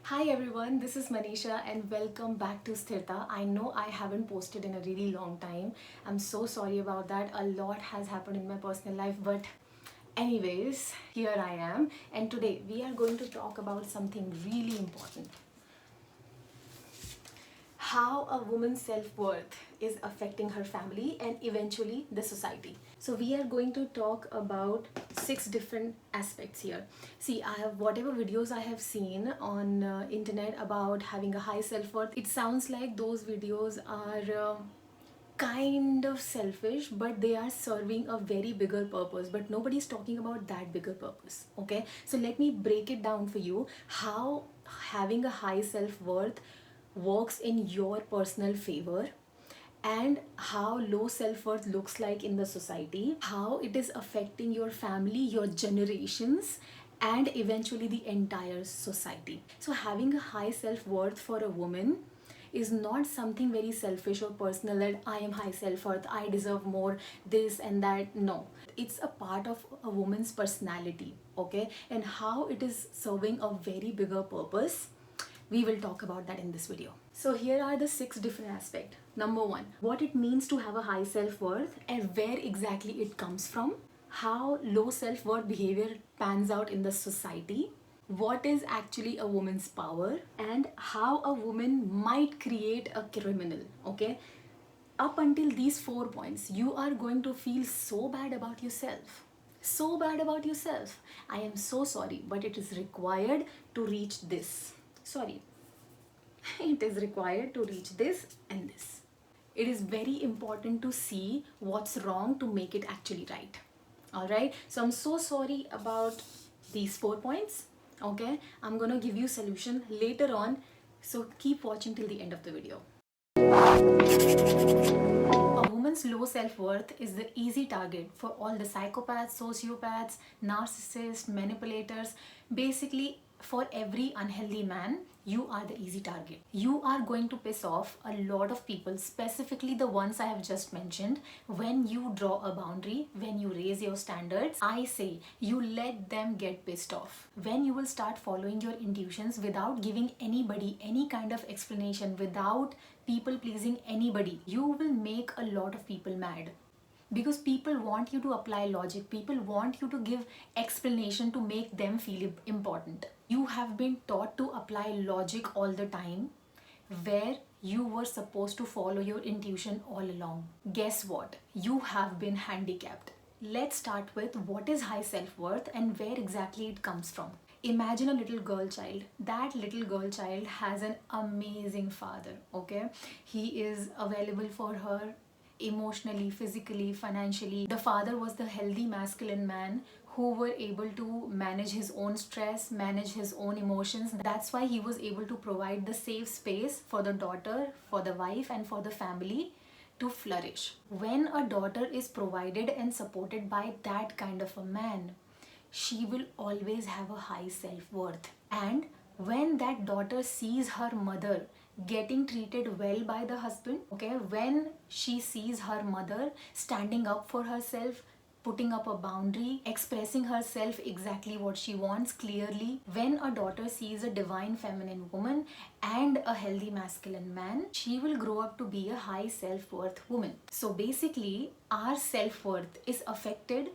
Hi everyone, this is Manisha and welcome back to Sthirta. I know I haven't posted in a really long time. I'm so sorry about that. A lot has happened in my personal life, but anyways, here I am, and today we are going to talk about something really important. How a woman's self-worth is affecting her family and eventually the society. So we are going to talk about 6 different aspects here. See, I have whatever videos I have seen on internet about having a high self-worth, it sounds like those videos are kind of selfish, but they are serving a very bigger purpose, but nobody's talking about that bigger purpose. Okay, so let me break it down for you how having a high self-worth works in your personal favor, and how low self-worth looks like in the society, how it is affecting your family, your generations, and eventually the entire society. So having a high self-worth for a woman is not something very selfish or personal, that I am high self-worth, I deserve more, this and that. No, it's a part of a woman's personality. Okay, and how it is serving a very bigger purpose, we will talk about that in this video. So here are the 6 different aspects. Number 1, what it means to have a high self-worth and where exactly it comes from. How low self-worth behavior pans out in the society. What is actually a woman's power, and how a woman might create a criminal. Okay, up until these 4 points, you are going to feel so bad about yourself. So bad about yourself. I am so sorry, but it is required to reach this. Sorry, it is required to reach this and this. It is very important to see what's wrong to make it actually right. Alright, so I'm so sorry about these 4 points. Okay, I'm gonna give you solution later on, so keep watching till the end of the video. A woman's low self-worth is the easy target for all the psychopaths, sociopaths, narcissists, manipulators. Basically, for every unhealthy man, you are the easy target. You are going to piss off a lot of people, specifically the ones I have just mentioned. When you draw a boundary, when you raise your standards, I say you let them get pissed off. When you will start following your intuitions without giving anybody any kind of explanation, without people pleasing anybody, you will make a lot of people mad, because people want you to apply logic, people want you to give explanation to make them feel important. You have been taught to apply logic all the time, where you were supposed to follow your intuition all along. Guess what? You have been handicapped. Let's start with what is high self-worth and where exactly it comes from. Imagine a little girl child. That little girl child has an amazing father. Okay, he is available for her emotionally, physically, financially. The father was the healthy masculine man who were able to manage his own stress, manage his own emotions. That's why he was able to provide the safe space for the daughter, for the wife, and for the family to flourish. When a daughter is provided and supported by that kind of a man, she will always have a high self-worth. And when that daughter sees her mother getting treated well by the husband, okay, when she sees her mother standing up for herself, putting up a boundary, expressing herself exactly what she wants clearly, when a daughter sees a divine feminine woman and a healthy masculine man, she will grow up to be a high self-worth woman. So basically, our self-worth is affected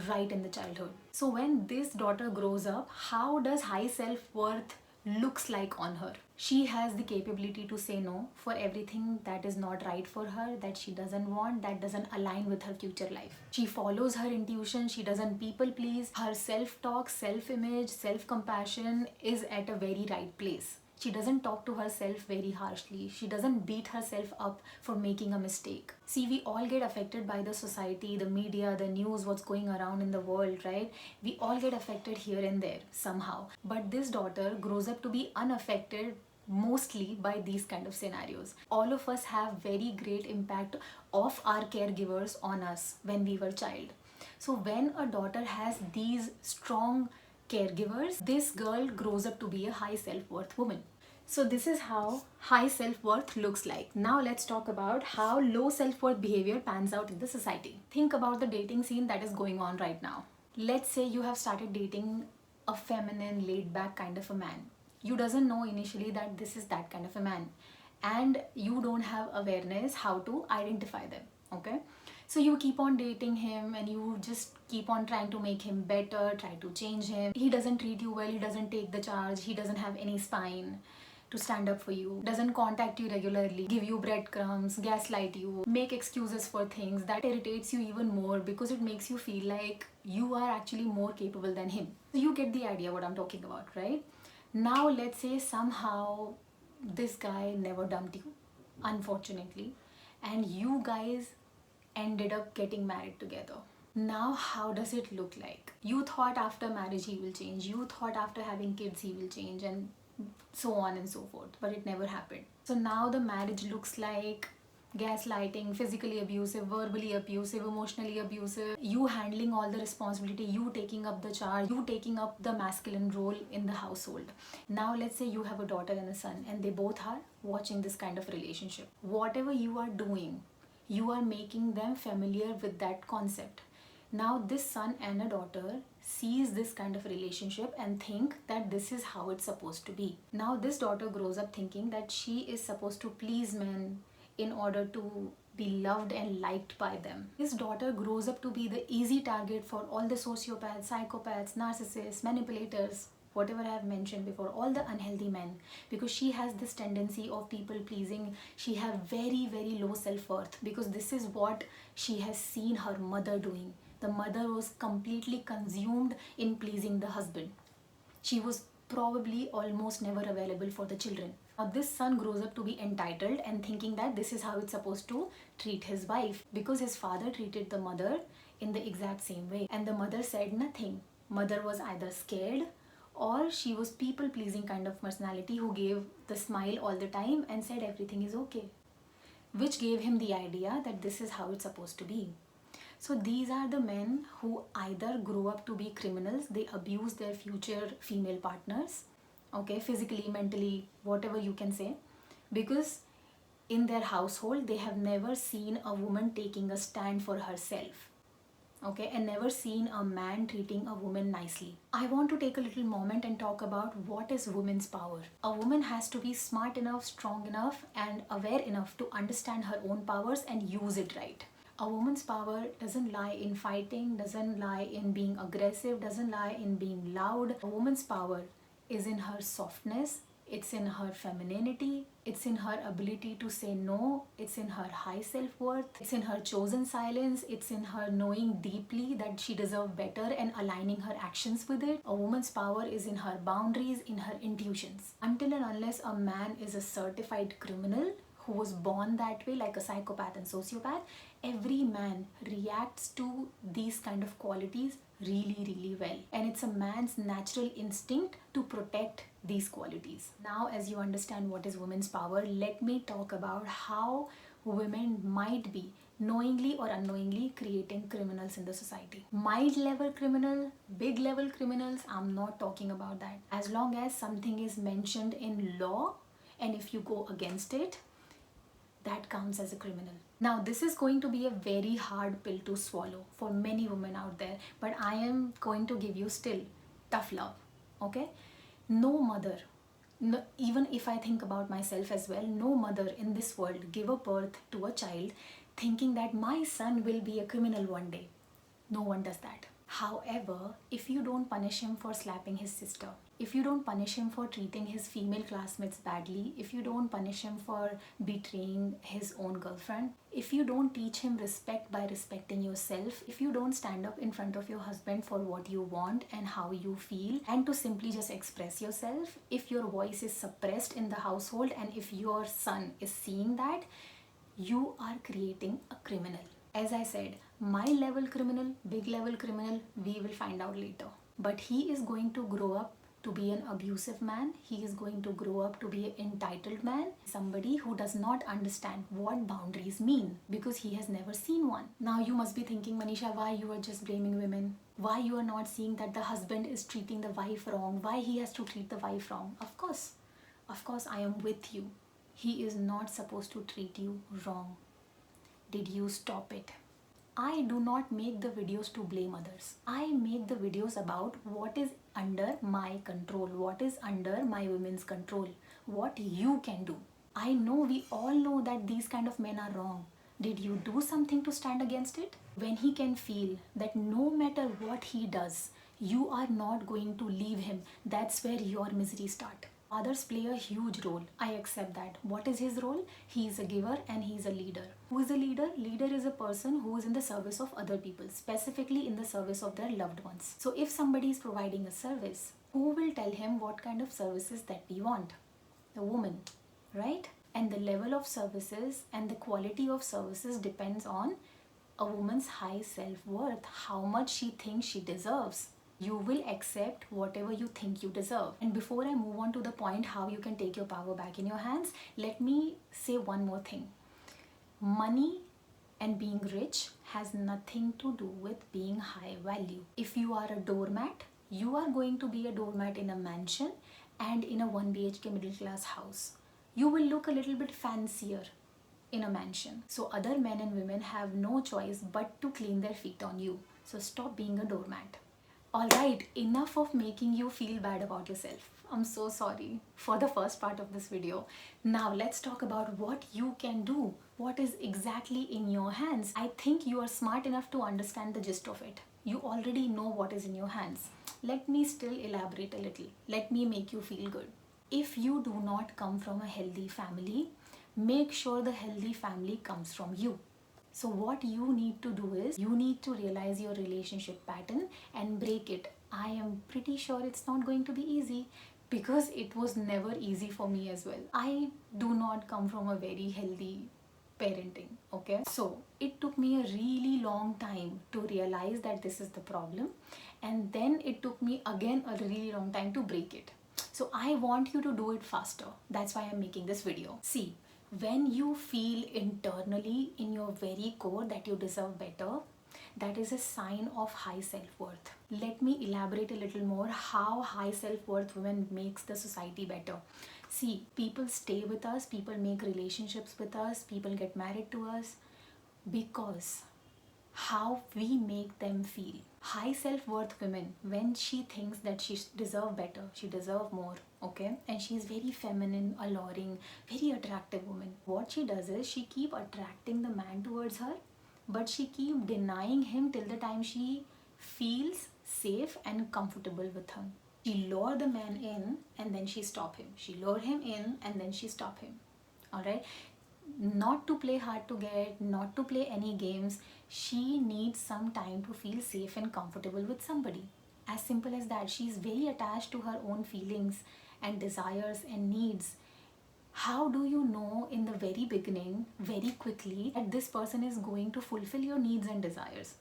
right in the childhood. So when this daughter grows up, how does high self-worth looks like on her? She has the capability to say no for everything that is not right for her, that she doesn't want, that doesn't align with her future life. She follows her intuition, she doesn't people please. Her self-talk, self-image, self-compassion is at a very right place. She doesn't talk to herself very harshly. She doesn't beat herself up for making a mistake. See, we all get affected by the society, the media, the news, what's going around in the world, right? We all get affected here and there somehow. But this daughter grows up to be unaffected mostly by these kind of scenarios. All of us have very great impact of our caregivers on us when we were child. So when a daughter has these strong caregivers, this girl grows up to be a high self-worth woman. So this is how high self-worth looks like. Now let's talk about how low self-worth behavior pans out in the society. Think about the dating scene that is going on right now. Let's say you have started dating a feminine, laid-back kind of a man. You doesn't know initially that this is that kind of a man, and you don't have awareness how to identify them. Okay, so you keep on dating him and you just keep on trying to make him better, try to change him. He doesn't treat you well, he doesn't take the charge, he doesn't have any spine to stand up for you, doesn't contact you regularly, give you breadcrumbs, gaslight you, make excuses for things. That irritates you even more because it makes you feel like you are actually more capable than him. So you get the idea what I'm talking about, right? Now let's say somehow this guy never dumped you, unfortunately, and you guys ended up getting married together. Now, how does it look like? You thought after marriage he will change, you thought after having kids he will change, and so on and so forth, but it never happened. So now the marriage looks like gaslighting, physically abusive, verbally abusive, emotionally abusive, you handling all the responsibility, you taking up the charge, you taking up the masculine role in the household. Now let's say you have a daughter and a son and they both are watching this kind of relationship. Whatever you are doing, you are making them familiar with that concept. Now this son and a daughter sees this kind of relationship and think that this is how it's supposed to be. Now this daughter grows up thinking that she is supposed to please men in order to be loved and liked by them. This daughter grows up to be the easy target for all the sociopaths, psychopaths, narcissists, manipulators, whatever I have mentioned before, all the unhealthy men, because she has this tendency of people pleasing. She have very, very low self-worth because this is what she has seen her mother doing. The mother was completely consumed in pleasing the husband. She was probably almost never available for the children. Now this son grows up to be entitled and thinking that this is how it's supposed to treat his wife, because his father treated the mother in the exact same way and the mother said nothing. Mother was either scared or she was people pleasing kind of personality who gave the smile all the time and said everything is okay, which gave him the idea that this is how it's supposed to be. So these are the men who either grow up to be criminals, they abuse their future female partners, okay, physically, mentally, whatever you can say, because in their household they have never seen a woman taking a stand for herself, okay, and never seen a man treating a woman nicely. I want to take a little moment and talk about what is women's power. A woman has to be smart enough, strong enough, and aware enough to understand her own powers and use it right. A woman's power doesn't lie in fighting, doesn't lie in being aggressive, doesn't lie in being loud. A woman's power is in her softness, it's in her femininity, it's in her ability to say no, it's in her high self-worth, it's in her chosen silence, it's in her knowing deeply that she deserves better and aligning her actions with it. A woman's power is in her boundaries, in her intuitions. Until and unless a man is a certified criminal who was born that way, like a psychopath and sociopath, every man reacts to these kind of qualities really, really well. And it's a man's natural instinct to protect these qualities. Now, as you understand what is women's power, let me talk about how women might be knowingly or unknowingly creating criminals in the society. Mild level criminal, big level criminals, I'm not talking about that. As long as something is mentioned in law and if you go against it, that counts as a criminal. Now this is going to be a very hard pill to swallow for many women out there, but I am going to give you still tough love, okay? No mother, no, even if I think about myself as well, no mother in this world give a birth to a child thinking that my son will be a criminal one day. No one does that. However, if you don't punish him for slapping his sister, if you don't punish him for treating his female classmates badly, if you don't punish him for betraying his own girlfriend, if you don't teach him respect by respecting yourself, if you don't stand up in front of your husband for what you want and how you feel and to simply just express yourself, if your voice is suppressed in the household and if your son is seeing that, you are creating a criminal. As I said, my level criminal, big level criminal, we will find out later. But he is going to grow up to be an abusive man. He is going to grow up to be an entitled man. Somebody who does not understand what boundaries mean because he has never seen one. Now you must be thinking, Manisha, why you are just blaming women? Why you are not seeing that the husband is treating the wife wrong? Why he has to treat the wife wrong? Of course, I am with you. He is not supposed to treat you wrong. Did you stop it? I do not make the videos to blame others. I make the videos about what is under my control? What is under my women's control? What you can do? I know we all know that these kind of men are wrong. Did you do something to stand against it? When he can feel that no matter what he does, you are not going to leave him, that's where your misery starts. Others play a huge role. I accept that. What is his role? He is a giver and he is a leader. Who is a leader? Leader is a person who is in the service of other people, specifically in the service of their loved ones. So if somebody is providing a service, who will tell him what kind of services that we want? The woman, right? And the level of services and the quality of services depends on a woman's high self-worth, how much she thinks she deserves. You will accept whatever you think you deserve. And before I move on to the point how you can take your power back in your hands, let me say one more thing. Money and being rich has nothing to do with being high value. If you are a doormat, you are going to be a doormat in a mansion and in a 1 BHK middle class house. You will look a little bit fancier in a mansion. So other men and women have no choice but to clean their feet on you. So stop being a doormat. Alright, enough of making you feel bad about yourself. I'm so sorry for the first part of this video. Now let's talk about what you can do. What is exactly in your hands? I think you are smart enough to understand the gist of it. You already know what is in your hands. Let me still elaborate a little. Let me make you feel good. If you do not come from a healthy family, make sure the healthy family comes from you. So what you need to do is, you need to realize your relationship pattern and break it. I am pretty sure it's not going to be easy because it was never easy for me as well. I do not come from a very healthy parenting, okay? So it took me a really long time to realize that this is the problem, and then it took me again a really long time to break it. So I want you to do it faster. That's why I'm making this video. See, when you feel internally in your very core that you deserve better, that is a sign of high self-worth. Let me elaborate a little more how high self-worth women makes the society better. See, people stay with us, people make relationships with us, people get married to us because how we make them feel. High self-worth women, when she thinks that she deserves better, she deserves more, okay, and she's very feminine, alluring, very attractive woman, what she does is she keep attracting the man towards her, but she keep denying him till the time she feels safe and comfortable with him. She lure the man in and then she stop him. She lure him in and then she stop him. Alright? Not to play hard to get, not to play any games. She needs some time to feel safe and comfortable with somebody. As simple as that. She is very attached to her own feelings and desires and needs. How do you know in the very beginning, very quickly, that this person is going to fulfill your needs and desires?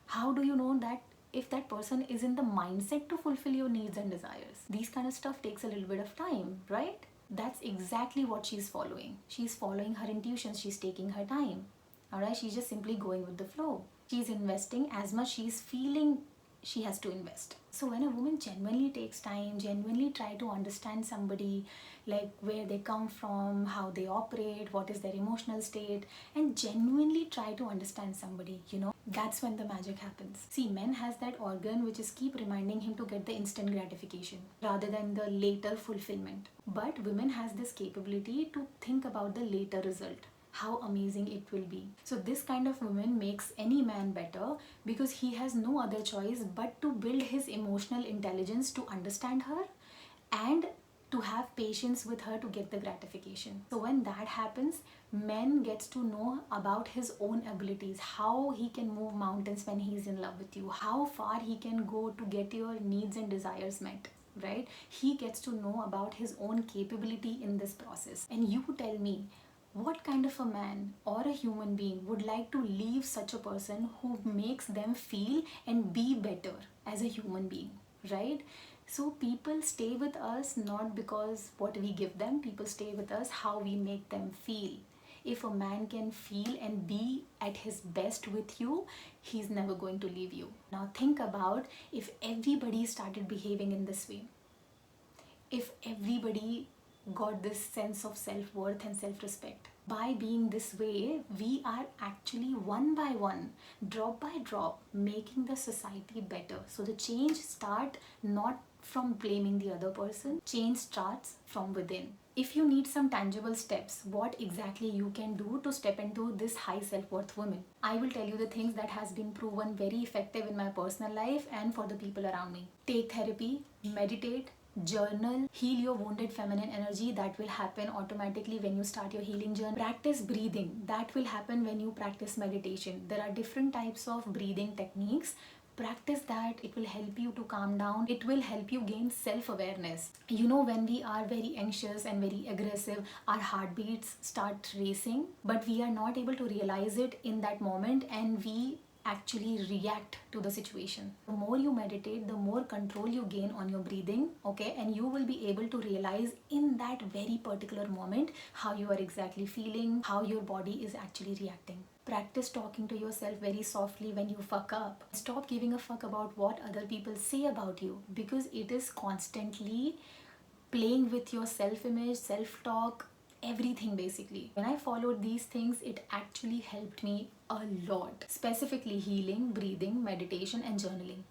How do you know that if that person is in the mindset to fulfill your needs and desires? These kind of stuff takes a little bit of time, right? That's exactly what she's following. She's following her intuitions. She's taking her time. Alright, she's just simply going with the flow. She's investing as much she's feeling she has to invest. So when a woman genuinely takes time, genuinely try to understand somebody, like where they come from, how they operate, what is their emotional state, and genuinely try to understand somebody, you know, that's when the magic happens. See, men has that organ which is keep reminding him to get the instant gratification rather than the later fulfillment. But women has this capability to think about the later result, how amazing it will be. So this kind of woman makes any man better because he has no other choice but to build his emotional intelligence to understand her and to have patience with her to get the gratification. So when that happens, men gets to know about his own abilities, how he can move mountains when he's in love with you, how far he can go to get your needs and desires met, right? He gets to know about his own capability in this process. And you tell me, what kind of a man or a human being would like to leave such a person who makes them feel and be better as a human being, right? So people stay with us not because what we give them, people stay with us how we make them feel. If a man can feel and be at his best with you, he's never going to leave you. Now think about if everybody started behaving in this way. If everybody got this sense of self-worth and self-respect. By being this way, we are actually one by one, drop by drop, making the society better. So the change start not from blaming the other person, change starts from within. If you need some tangible steps, what exactly you can do to step into this high self-worth woman, I will tell you the things that has been proven very effective in my personal life and for the people around me. Take therapy, meditate, journal, heal your wounded feminine energy. That will happen automatically when you start your healing journey. Practice breathing. That will happen when you practice meditation. There are different types of breathing techniques. Practice that. It will help you to calm down. It will help you gain self-awareness. You know, when we are very anxious and very aggressive, our heartbeats start racing, but we are not able to realize it in that moment, and we actually react to the situation. The more you meditate, the more control you gain on your breathing, okay, and you will be able to realize in that very particular moment how you are exactly feeling, how your body is actually reacting. Practice talking to yourself very softly when you fuck up. Stop giving a fuck about what other people say about you, because it is constantly playing with your self-image, self-talk, everything basically. When I followed these things, it actually helped me a lot. Specifically healing, breathing, meditation and journaling.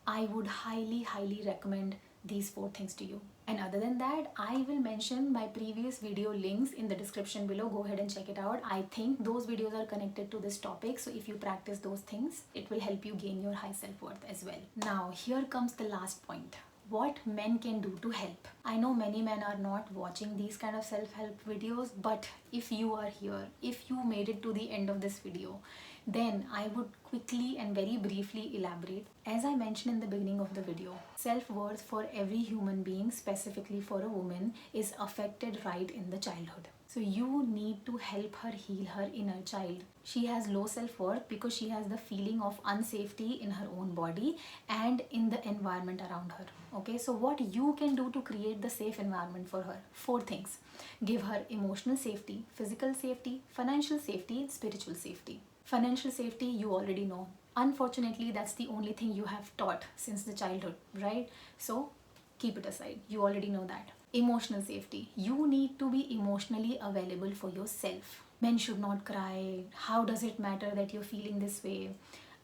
I would highly recommend these 4 things to you. And other than that, I will mention my previous video links in the description below. Go ahead and check it out. I think those videos are connected to this topic. So if you practice those things, it will help you gain your high self-worth as well. Now, here comes the last point. What men can do to help. I know many men are not watching these kind of self-help videos, but if you are here, if you made it to the end of this video, then I would quickly and very briefly elaborate. As I mentioned in the beginning of the video, self-worth for every human being, specifically for a woman, is affected right in the childhood. So you need to help her heal her inner child. She has low self-worth because she has the feeling of unsafety in her own body and in the environment around her. Okay, so what you can do to create the safe environment for her? 4 things. Give her emotional safety, physical safety, financial safety, spiritual safety. Financial safety, you already know. Unfortunately, that's the only thing you have taught since the childhood, right? So keep it aside. You already know that. Emotional safety. You need to be emotionally available for yourself. Men should not cry. How does it matter that you're feeling this way?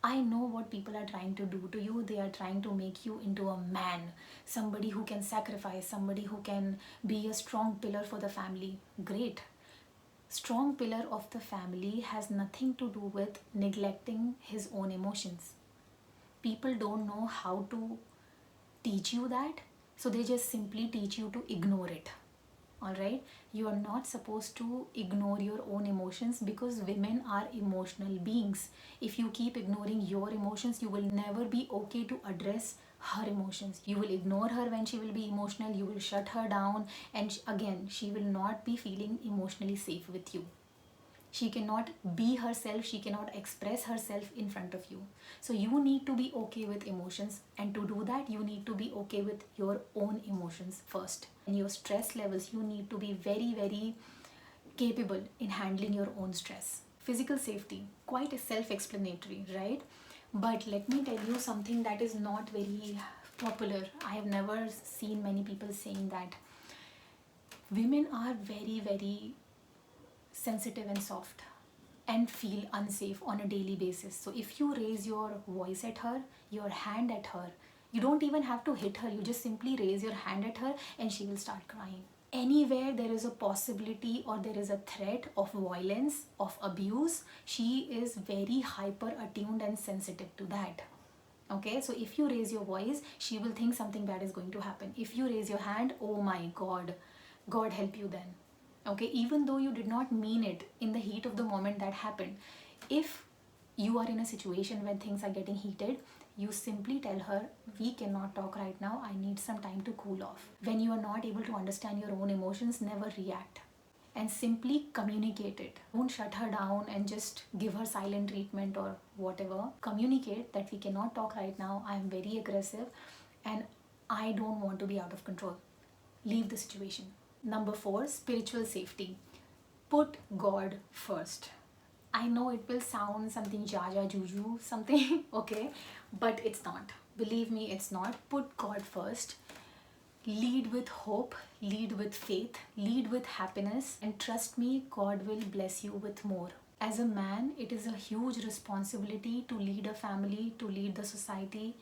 I know what people are trying to do to you. They are trying to make you into a man, somebody who can sacrifice, somebody who can be a strong pillar for the family. Great. Strong pillar of the family has nothing to do with neglecting his own emotions. People don't know how to teach you that, so they just simply teach you to ignore it. Alright, you are not supposed to ignore your own emotions, because women are emotional beings. If you keep ignoring your emotions, you will never be okay to address her emotions. You will ignore her when she will be emotional, you will shut her down, and again, she will not be feeling emotionally safe with you. She cannot be herself, she cannot express herself in front of you. So you need to be okay with emotions, and to do that you need to be okay with your own emotions first. And your stress levels, you need to be very capable in handling your own stress. Physical safety, quite self-explanatory, right? But let me tell you something that is not very popular. I have never seen many people saying that. Women are very sensitive and soft and feel unsafe on a daily basis. So if you raise your voice at her, your hand at her, you don't even have to hit her, you just simply raise your hand at her and she will start crying. Anywhere there is a possibility or there is a threat of violence, of abuse, she is very hyper attuned and sensitive to that. Okay, so if you raise your voice, she will think something bad is going to happen. If you raise your hand, oh my God, God help you then. Okay, even though you did not mean it in the heat of the moment that happened, if you are in a situation when things are getting heated, you simply tell her, we cannot talk right now, I need some time to cool off. When you are not able to understand your own emotions, never react and simply communicate it. Don't shut her down and just give her silent treatment or whatever. Communicate that we cannot talk right now, I am very aggressive and I don't want to be out of control. Leave the situation. Number 4, spiritual safety. Put God first. I know it will sound something jaja juju something, okay, but it's not. Believe me, it's not. Put God first. Lead with hope, lead with faith, lead with happiness, and trust me, God will bless you with more. As a man, it is a huge responsibility to lead a family, to lead the society.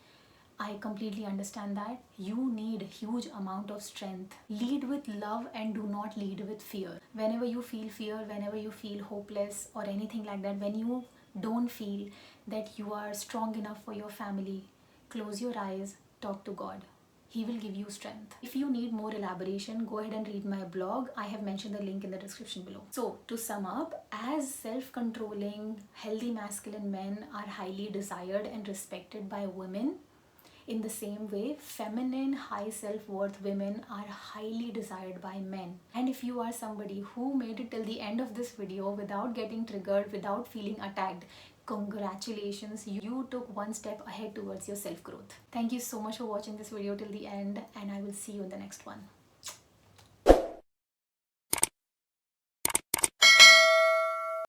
I completely understand that. You need a huge amount of strength. Lead with love and do not lead with fear. Whenever you feel fear, whenever you feel hopeless or anything like that, when you don't feel that you are strong enough for your family, close your eyes, talk to God. He will give you strength. If you need more elaboration, go ahead and read my blog. I have mentioned the link in the description below. So, to sum up, as self-controlling, healthy masculine men are highly desired and respected by women, in the same way, feminine, high self-worth women are highly desired by men. And if you are somebody who made it till the end of this video without getting triggered, without feeling attacked, congratulations, you took one step ahead towards your self-growth. Thank you so much for watching this video till the end, and I will see you in the next one.